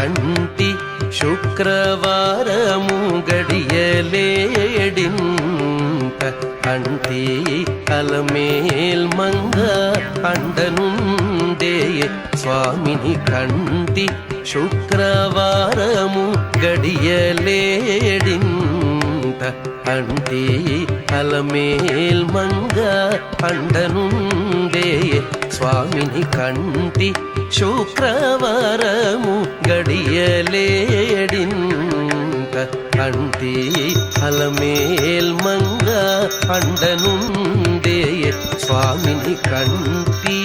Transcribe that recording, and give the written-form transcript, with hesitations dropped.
కంటి శుక్రవారము గడియలేడింత అంటి అలమేల్ మంగ అండనుండే స్వామిని కంటి శుక్రవారము గడియలేడింత అంటి అలమేల్ మంగ అండనుండే స్వామిని కంటి శుక్రవారము గడియలేడింత అంటి అలమేల్ మంగ అండనుండే స్వామిని కంటి